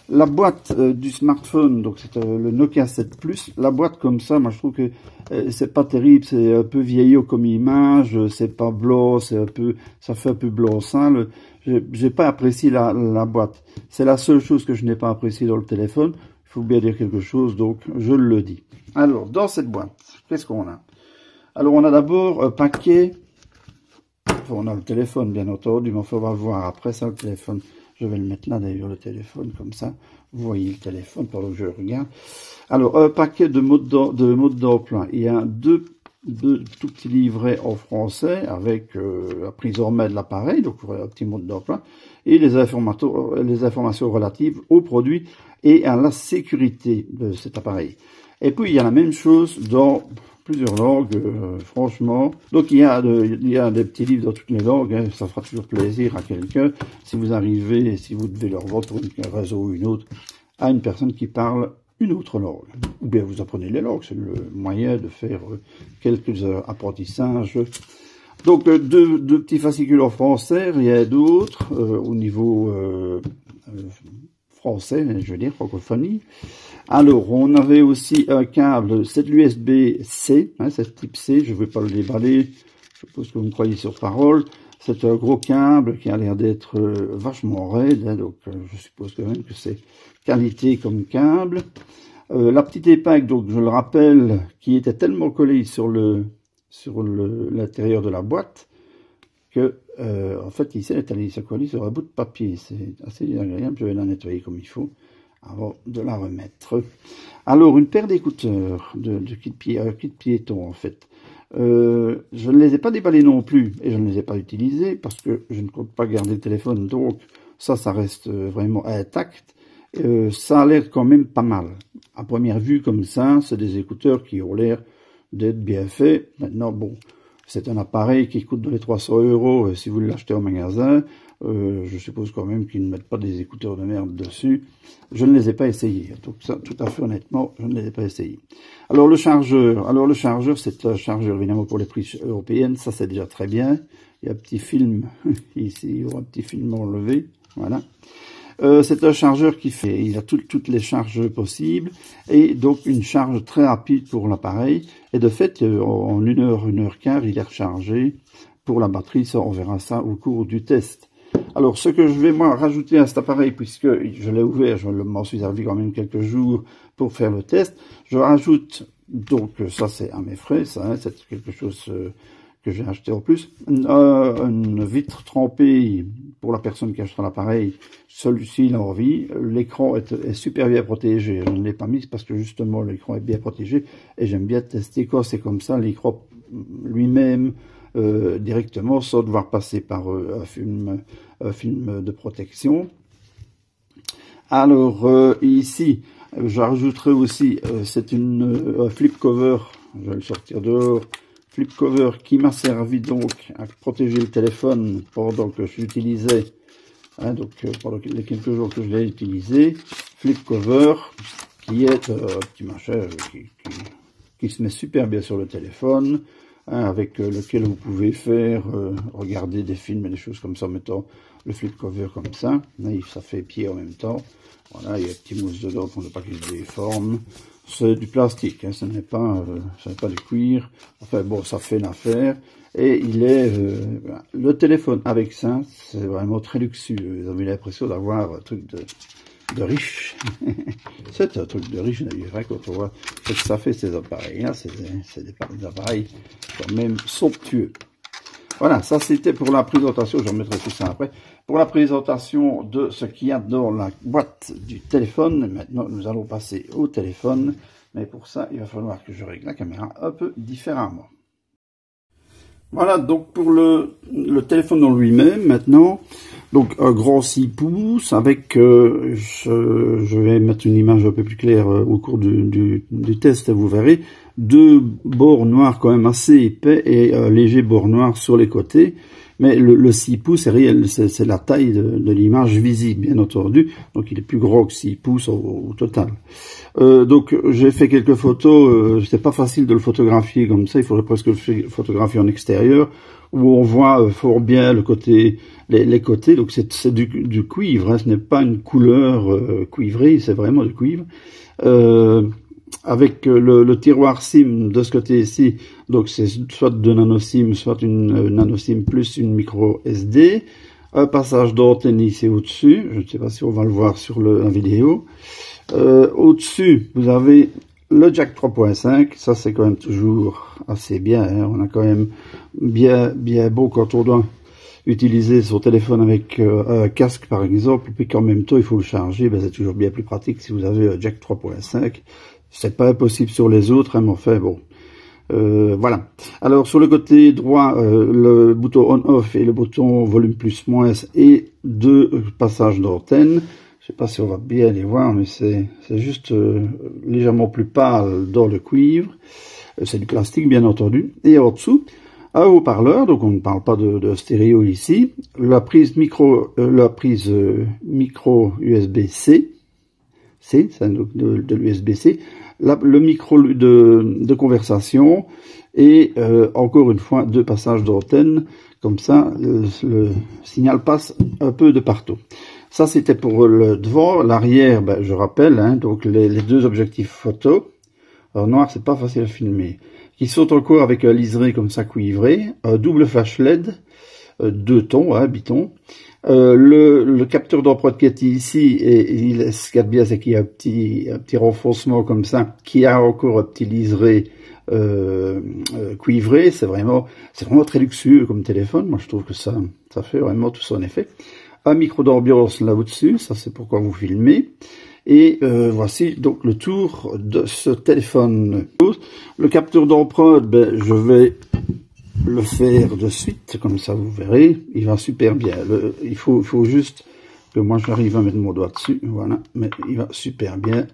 La boîte du smartphone, donc c'est le Nokia 7 Plus, la boîte comme ça, moi je trouve que c'est pas terrible, c'est un peu vieillot comme image, c'est pas blanc, c'est un peu, ça fait un peu blanc sale. J'ai pas apprécié la boîte. C'est la seule chose que je n'ai pas appréciée dans le téléphone. Il faut bien dire quelque chose, donc je le dis. Alors, dans cette boîte, qu'est-ce qu'on a? Alors, on a d'abord un paquet. Enfin, on a le téléphone, bien entendu, mais enfin, on va le voir après ça, le téléphone. Je vais le mettre là, d'ailleurs, le téléphone, comme ça. Vous voyez le téléphone pendant que je regarde. Alors, un paquet de modes d'emploi. Il y a deux tout petits livrets en français avec la prise en main de l'appareil, donc un petit mode d'emploi, et les informations relatives aux produits et à la sécurité de cet appareil. Et puis, il y a la même chose dans plusieurs langues, franchement. Donc, il y a des petits livres dans toutes les langues, hein, ça fera toujours plaisir à quelqu'un, si vous arrivez, si vous devez leur vendre pour une réseau ou une autre, à une personne qui parle une autre langue. Ou bien vous apprenez les langues, c'est le moyen de faire quelques apprentissages. Donc, deux petits fascicules en français, rien d'autre, au niveau français, je veux dire, francophonie. Alors, on avait aussi un câble, c'est de l'USB-C, hein, c'est type C, je ne vais pas le déballer, je suppose que vous me croyez sur parole. C'est un gros câble qui a l'air d'être vachement raide, hein, donc je suppose quand même que c'est qualité comme câble. La petite épingle, donc je le rappelle, qui était tellement collée sur l'intérieur de la boîte que, en fait, ici, elle est allée se coller sur un bout de papier. C'est assez désagréable, je vais la nettoyer comme il faut avant de la remettre. Alors, une paire d'écouteurs de kit piéton, en fait. Je ne les ai pas déballés non plus et je ne les ai pas utilisés parce que je ne compte pas garder le téléphone, donc ça reste vraiment intact. Ça a l'air quand même pas mal. À première vue comme ça, c'est des écouteurs qui ont l'air d'être bien faits. Maintenant, bon, c'est un appareil qui coûte dans les 300 € si vous l'achetez au magasin. Je suppose quand même qu'ils ne mettent pas des écouteurs de merde dessus. Je ne les ai pas essayés. Donc ça, tout à fait honnêtement, je ne les ai pas essayés. Alors le chargeur, c'est un chargeur évidemment pour les prises européennes. Ça, c'est déjà très bien. Il y a un petit film ici, il y aura un petit film enlevé. Voilà. C'est un chargeur il a toutes les charges possibles et donc une charge très rapide pour l'appareil. Et de fait, en 1 heure quart, il est rechargé pour la batterie. Ça, on verra ça au cours du test. Alors, ce que je vais moi rajouter à cet appareil, puisque je l'ai ouvert, je m'en suis servi quand même quelques jours pour faire le test, je rajoute, donc ça c'est à mes frais, ça, hein, c'est quelque chose que j'ai acheté en plus, une vitre trempée pour la personne qui achètera l'appareil. Celui-ci il a envie. L'écran est super bien protégé. Je ne l'ai pas mis parce que justement l'écran est bien protégé et j'aime bien tester quand c'est comme ça, l'écran lui-même directement sans devoir passer par un film de protection. Alors ici je rajouterai aussi c'est un flip cover, je vais le sortir dehors, flip cover qui m'a servi donc à protéger le téléphone pendant que je l'utilisais, hein, donc pendant les quelques jours que je l'ai utilisé. Flip cover qui est un petit machin qui se met super bien sur le téléphone, hein, avec lequel vous pouvez faire regarder des films et des choses comme ça en mettant le flip cover comme ça. Là, ça fait pied en même temps. Voilà, il y a un petit mousse dedans pour ne pas qu'il se déforme. C'est du plastique, hein, ce n'est pas du cuir. Enfin bon, ça fait l'affaire. Et il est le téléphone avec ça, c'est vraiment très luxueux. Vous avez l'impression d'avoir un truc de riche. C'est un truc de riche, d'ailleurs, quand on voit ce que ça fait ces appareils-là. C'est des appareils quand même somptueux. Voilà, ça c'était pour la présentation, je remettrai tout ça après. Pour la présentation de ce qu'il y a dans la boîte du téléphone. Maintenant, nous allons passer au téléphone. Mais pour ça, il va falloir que je règle la caméra un peu différemment. Voilà, donc pour le téléphone en lui-même, maintenant, donc un grand 6 pouces avec, je vais mettre une image un peu plus claire au cours du test, vous verrez, 2 bords noirs quand même assez épais et un léger bord noir sur les côtés. Mais le 6 pouces est réel, c'est la taille de l'image visible, bien entendu. Donc il est plus gros que 6 pouces au total. Donc j'ai fait quelques photos, c'était pas facile de le photographier comme ça, il faudrait presque le photographier en extérieur, où on voit fort bien le côté, les côtés, donc c'est du cuivre, hein, ce n'est pas une couleur cuivrée, c'est vraiment du cuivre. Avec le tiroir SIM de ce côté ici, donc c'est soit de nano SIM, soit une nano SIM plus une micro SD, un passage d'antenne ici au-dessus, je ne sais pas si on va le voir sur la vidéo. Au-dessus, vous avez le jack 3.5, ça c'est quand même toujours assez bien, hein. On a quand même bien beau quand on doit utiliser son téléphone avec un casque par exemple, puis qu'en même temps il faut le charger, ben, c'est toujours bien plus pratique si vous avez un jack 3.5. C'est pas impossible sur les autres, hein, mais enfin bon. Voilà. Alors sur le côté droit, le bouton on-off et le bouton volume plus-moins et deux passages d'antenne. Je sais pas si on va bien les voir, mais c'est juste légèrement plus pâle dans le cuivre. C'est du plastique, bien entendu. Et en dessous, un haut-parleur, donc on ne parle pas de stéréo ici. La prise micro USB-C. C'est de l'USB-C. Le micro de conversation. Et encore une fois, deux passages d'antenne. Comme ça, le signal passe un peu de partout. Ça, c'était pour le devant. L'arrière, ben, je rappelle, hein, donc les deux objectifs photo. Alors, noir, c'est pas facile à filmer. Qui sont encore avec un liseré comme ça cuivré. Un double flash LED. 2 tons, hein, bitons. Le capteur d'empreinte qui est ici, et ce qu'il y a de bien, c'est qu'il y a un petit renfoncement comme ça, qui a encore un petit liseré cuivré. C'est vraiment très luxueux comme téléphone. Moi, je trouve que ça fait vraiment tout son effet. Un micro d'ambiance là au-dessus, ça c'est pourquoi vous filmez. Et voici donc le tour de ce téléphone. Le capteur d'empreinte, ben, je vais le faire de suite, comme ça vous verrez, il va super bien. Il faut juste que moi j'arrive à mettre mon doigt dessus, voilà, mais il va super bien.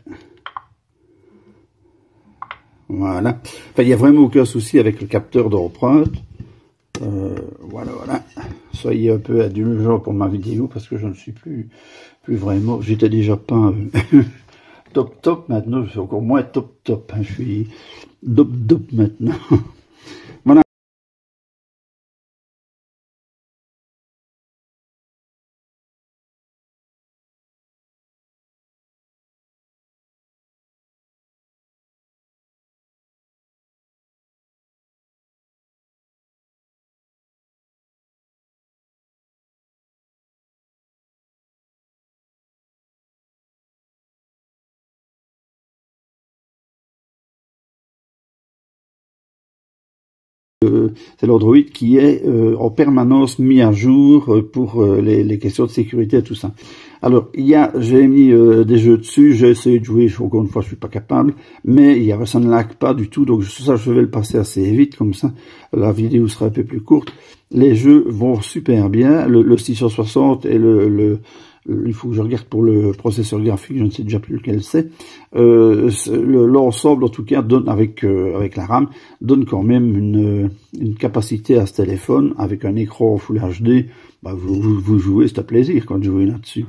Voilà. Enfin, il n'y a vraiment aucun souci avec le capteur d'empreinte. Voilà. Soyez un peu indulgents pour ma vidéo parce que je ne suis plus vraiment. J'étais déjà pas top maintenant, je suis encore moins top. Hein, je suis dop maintenant. Voilà. C'est l'Android qui est en permanence mis à jour pour les questions de sécurité et tout ça. Alors, j'ai mis des jeux dessus, j'ai essayé de jouer, encore une fois, je suis pas capable, mais ça ne lag pas du tout, donc ça, je vais le passer assez vite, comme ça, la vidéo sera un peu plus courte. Les jeux vont super bien, le 660 et il faut que je regarde pour le processeur graphique, je ne sais déjà plus lequel c'est. L'ensemble, en tout cas, donne avec la RAM, donne quand même une capacité à ce téléphone avec un écran Full HD. Bah, vous jouez, c'est un plaisir quand vous jouez là-dessus.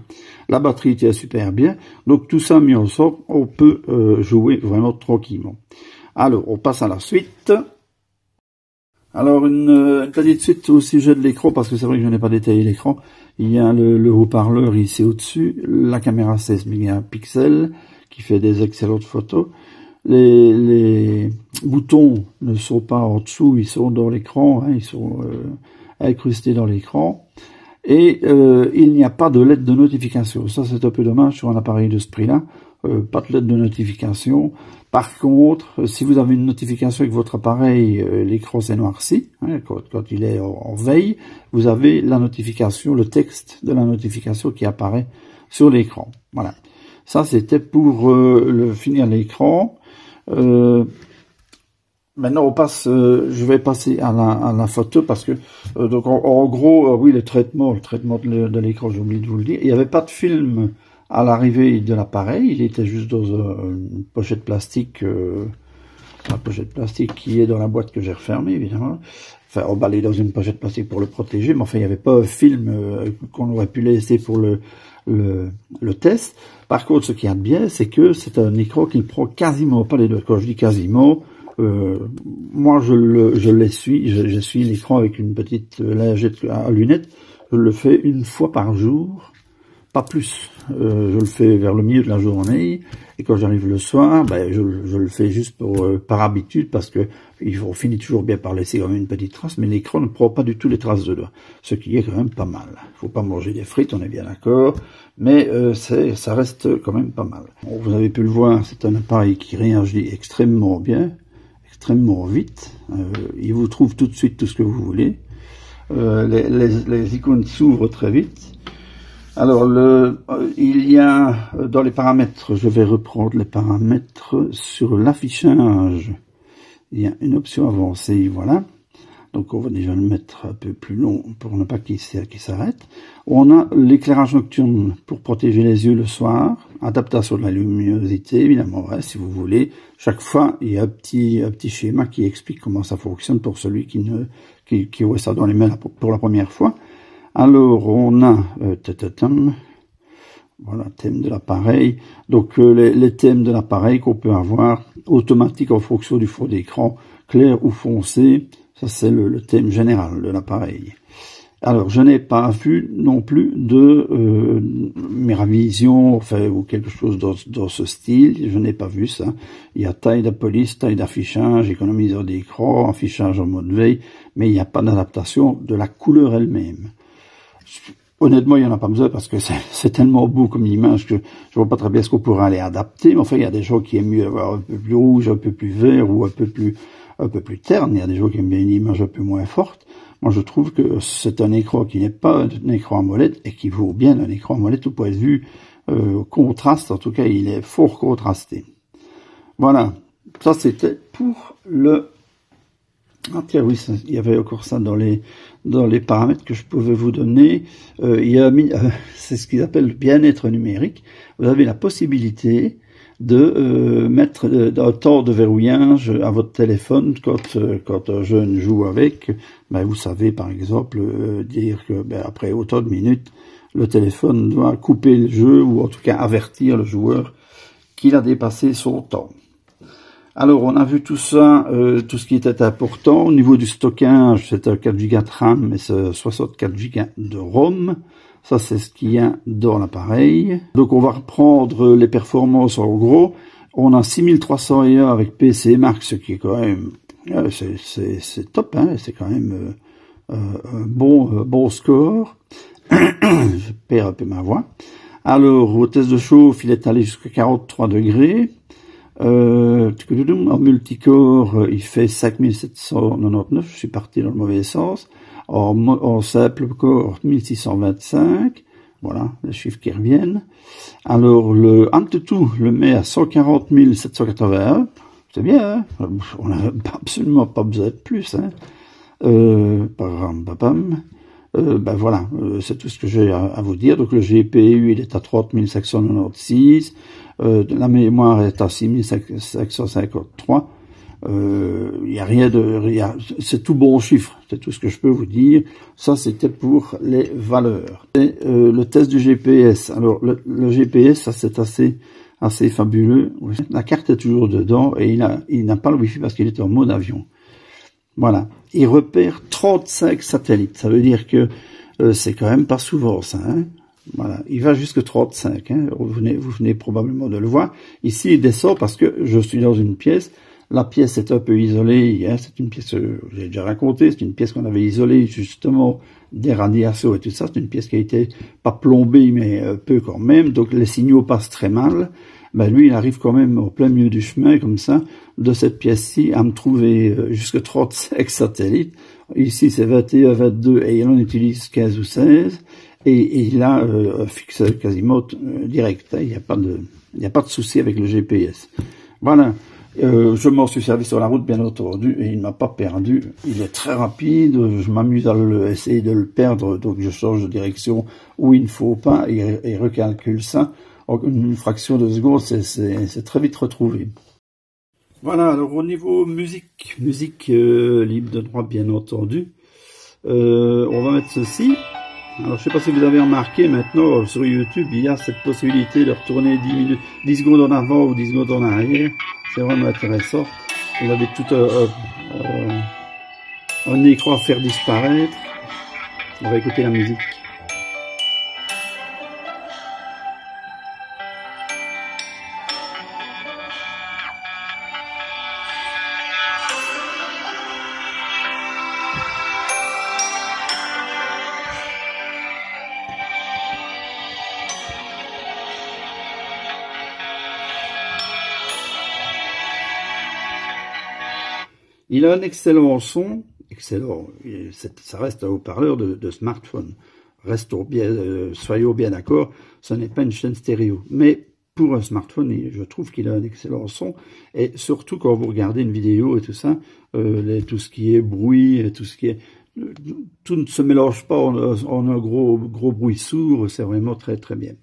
La batterie tient super bien. Donc tout ça mis ensemble, on peut jouer vraiment tranquillement. Alors, on passe à la suite. Alors, une petite suite au sujet de l'écran, parce que c'est vrai que je n'ai pas détaillé l'écran. Il y a le haut-parleur ici au-dessus, la caméra 16 mégapixels qui fait des excellentes photos. Les boutons ne sont pas en dessous, ils sont dans l'écran, hein, ils sont incrustés dans l'écran. Et il n'y a pas de LED de notification. Ça, c'est un peu dommage sur un appareil de ce prix-là. Pas de LED de notification. Par contre, si vous avez une notification avec votre appareil, l'écran s'est noirci, hein, quand il est en veille, vous avez la notification, le texte de la notification qui apparaît sur l'écran. Voilà. Ça, c'était pour finir l'écran. Maintenant, on passe. Je vais passer à la photo parce que donc en gros, oui, le traitement de l'écran, j'ai oublié de vous le dire. Il n'y avait pas de film à l'arrivée de l'appareil, il était juste dans une pochette plastique la pochette plastique qui est dans la boîte que j'ai refermée, évidemment. Enfin, emballé dans une pochette plastique pour le protéger, mais enfin, il n'y avait pas un film qu'on aurait pu laisser pour le test. Par contre, ce qu'il y a de bien, c'est que c'est un écran qui ne prend quasiment pas les doigts. Quand je dis quasiment, moi, je l'essuie, j'essuie l'écran avec une petite lingette à lunettes. Je le fais une fois par jour, pas plus. Je le fais vers le milieu de la journée, et quand j'arrive le soir, ben, je le fais juste par habitude, parce que on finit toujours bien par laisser quand même une petite trace, mais l'écran ne prend pas du tout les traces de doigts, ce qui est quand même pas mal. Il faut pas manger des frites, on est bien d'accord, mais ça reste quand même pas mal. Bon, vous avez pu le voir, c'est un appareil qui réagit extrêmement bien, extrêmement vite. Il vous trouve tout de suite tout ce que vous voulez. Les icônes s'ouvrent très vite. Alors, il y a dans les paramètres, je vais reprendre les paramètres sur l'affichage. Il y a une option avancée, voilà. Donc, on va déjà le mettre un peu plus long pour ne pas qu'il s'arrête. On a l'éclairage nocturne pour protéger les yeux le soir. Adaptation de la luminosité, évidemment, ouais, si vous voulez. Chaque fois, il y a un petit schéma qui explique comment ça fonctionne pour celui qui voit ça dans les mains pour la première fois. Alors, on a, voilà, thème de l'appareil. Donc, les thèmes de l'appareil qu'on peut avoir, automatique en fonction du fond d'écran, clair ou foncé. Ça, c'est le thème général de l'appareil. Alors, je n'ai pas vu non plus de Miravision, enfin, ou quelque chose dans ce style. Je n'ai pas vu ça. Il y a taille de police, taille d'affichage, économiseur d'écran, affichage en mode veille, mais il n'y a pas d'adaptation de la couleur elle-même. Honnêtement, il n'y en a pas besoin parce que c'est tellement beau comme image que je vois pas très bien ce qu'on pourrait aller adapter. Mais enfin, il y a des gens qui aiment mieux avoir un peu plus rouge, un peu plus vert ou un peu plus terne. Il y a des gens qui aiment bien une image un peu moins forte. Moi, je trouve que c'est un écran qui n'est pas un écran AMOLED et qui vaut bien un écran AMOLED au point de vue contraste. En tout cas, il est fort contrasté. Voilà. Ça, c'était pour le... Ah tiens, oui, il y avait encore ça dans les paramètres que je pouvais vous donner. Il y a c'est ce qu'ils appellent le bien-être numérique. Vous avez la possibilité de mettre un temps de verrouillage à votre téléphone quand un jeune joue avec. Ben, vous savez, par exemple, dire que après autant de minutes, le téléphone doit couper le jeu ou en tout cas avertir le joueur qu'il a dépassé son temps. Alors, on a vu tout ça, tout ce qui était important. Au niveau du stockage, c'est un 4 Go de RAM, mais c'est 64 Go de ROM. Ça, c'est ce qu'il y a dans l'appareil. Donc, on va reprendre les performances en gros. On a 6301 avec PC Max, ce qui est quand même... c'est top, hein. C'est quand même un bon score. Je perds un peu ma voix. Alors, au test de chauffe, il est allé jusqu'à 43 degrés. En multicore, il fait 5799, je suis parti dans le mauvais sens. En simple core, 1625. Voilà, les chiffres qui reviennent. Alors, le AnTuTu le met à 140 781. C'est bien, hein, on n'a absolument pas besoin de plus. Hein. Ben voilà, c'est tout ce que j'ai à vous dire. Donc le GPU, il est à 30 596. La mémoire est à 6553. Il y a rien c'est tout bon chiffre. C'est tout ce que je peux vous dire. Ça, c'était pour les valeurs. Et le test du GPS. Alors, le GPS, ça, c'est assez fabuleux. La carte est toujours dedans et il n'a pas le Wi-Fi parce qu'il est en mode avion. Voilà. Il repère 35 satellites. Ça veut dire que c'est quand même pas souvent ça. Hein. Voilà. Il va jusque 35. Hein. Vous venez probablement de le voir. Ici, il descend parce que je suis dans une pièce. La pièce est un peu isolée. Hein. C'est une pièce, j'ai déjà raconté, c'est une pièce qu'on avait isolée justement des radiations et tout ça. C'est une pièce qui a été pas plombée, mais peu quand même. Donc les signaux passent très mal. Ben lui, il arrive quand même au plein milieu du chemin, comme ça, de cette pièce-ci, à me trouver jusque 35 satellites. Ici, c'est 21, 22, et il en utilise 15 ou 16, et il a un fixe quasiment direct. Hein. Il n'y a pas de souci avec le GPS. Voilà. Je m'en suis servi sur la route, bien entendu, et il ne m'a pas perdu. Il est très rapide, je m'amuse à essayer de le perdre, donc je change de direction où il ne faut pas, et recalcule ça. En une fraction de seconde, c'est très vite retrouvé. Voilà, alors au niveau musique libre de droit bien entendu, on va mettre ceci. Alors je sais pas si vous avez remarqué, maintenant sur YouTube il y a cette possibilité de retourner 10 secondes en avant ou 10 secondes en arrière. C'est vraiment intéressant. Vous avez tout un écran à faire disparaître. On va écouter la musique. Il a un excellent son, excellent, ça reste un haut-parleur de smartphone. Soyons bien d'accord, ce n'est pas une chaîne stéréo. Mais pour un smartphone, je trouve qu'il a un excellent son. Et surtout quand vous regardez une vidéo et tout ça, tout ce qui est bruit, et tout ce qui est... Tout ne se mélange pas en un gros bruit sourd, c'est vraiment très très bien.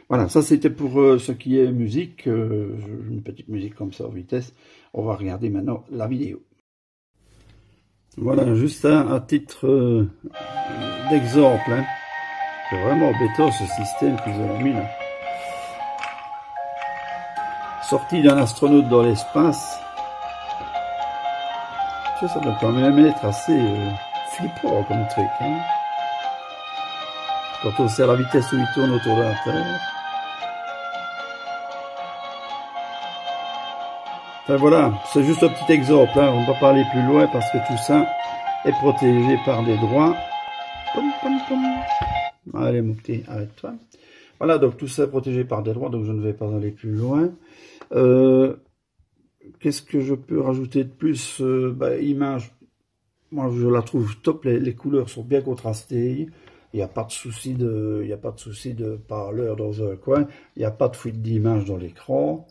Voilà, ça c'était pour ce qui est musique, une petite musique comme ça en vitesse. On va regarder maintenant la vidéo. Voilà, juste à titre d'exemple, hein. C'est vraiment embêtant ce système qu'ils ont mis là. Sorti d'un astronaute dans l'espace. Ça doit quand même être assez flippant comme truc, hein. Quand on sait la vitesse où il tourne autour de la Terre. Enfin voilà, c'est juste un petit exemple, hein. On ne va pas aller plus loin parce que tout ça est protégé par des droits. Pom, pom, pom. Allez mon petit, arrête-toi. Voilà, donc tout ça est protégé par des droits, donc je ne vais pas aller plus loin. Qu'est-ce que je peux rajouter de plus? Image, moi je la trouve top, les couleurs sont bien contrastées. Il n'y a pas de souci de parleur dans un coin, il n'y a pas de fuite d'image dans l'écran.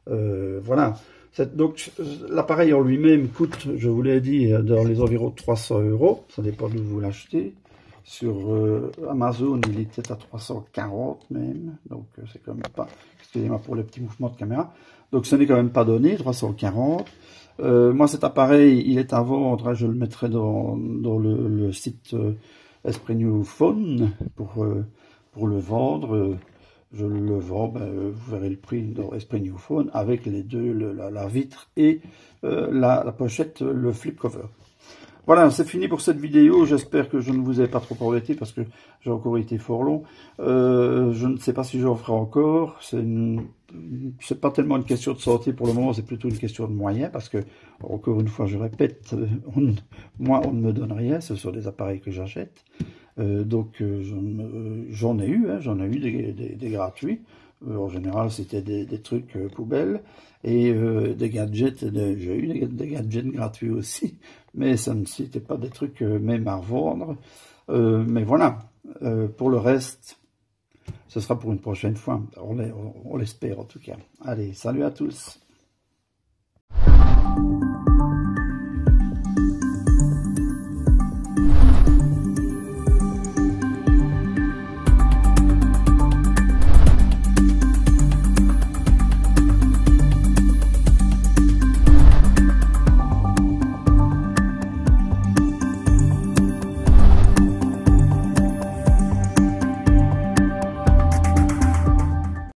Voilà. Donc l'appareil en lui-même coûte, je vous l'ai dit, dans les environs de 300 €. Ça dépend d'où vous l'achetez. Sur Amazon, il était à 340 même. Donc c'est quand même pas... Excusez-moi pour le petit mouvement de caméra. Donc ce n'est quand même pas donné, 340. Moi cet appareil, il est à vendre. Je le mettrai dans le site Esprit New Phone pour le vendre. Je le vends, vous verrez le prix dans Esprit New Phone avec les deux, la vitre et la pochette, le flip cover. Voilà, c'est fini pour cette vidéo. J'espère que je ne vous ai pas trop embêté parce que j'ai encore été fort long. Je ne sais pas si j'en ferai encore. C'est pas tellement une question de santé pour le moment, c'est plutôt une question de moyens parce que, encore une fois, je répète, moi, on ne me donne rien. Ce sont des appareils que j'achète. Donc j'en ai eu, des gratuits. En général, c'était des trucs poubelles et des gadgets. J'ai eu des gadgets gratuits aussi, mais ça ne c'était pas des trucs même à revendre. Mais voilà, pour le reste, ce sera pour une prochaine fois. On l'espère en tout cas. Allez, salut à tous.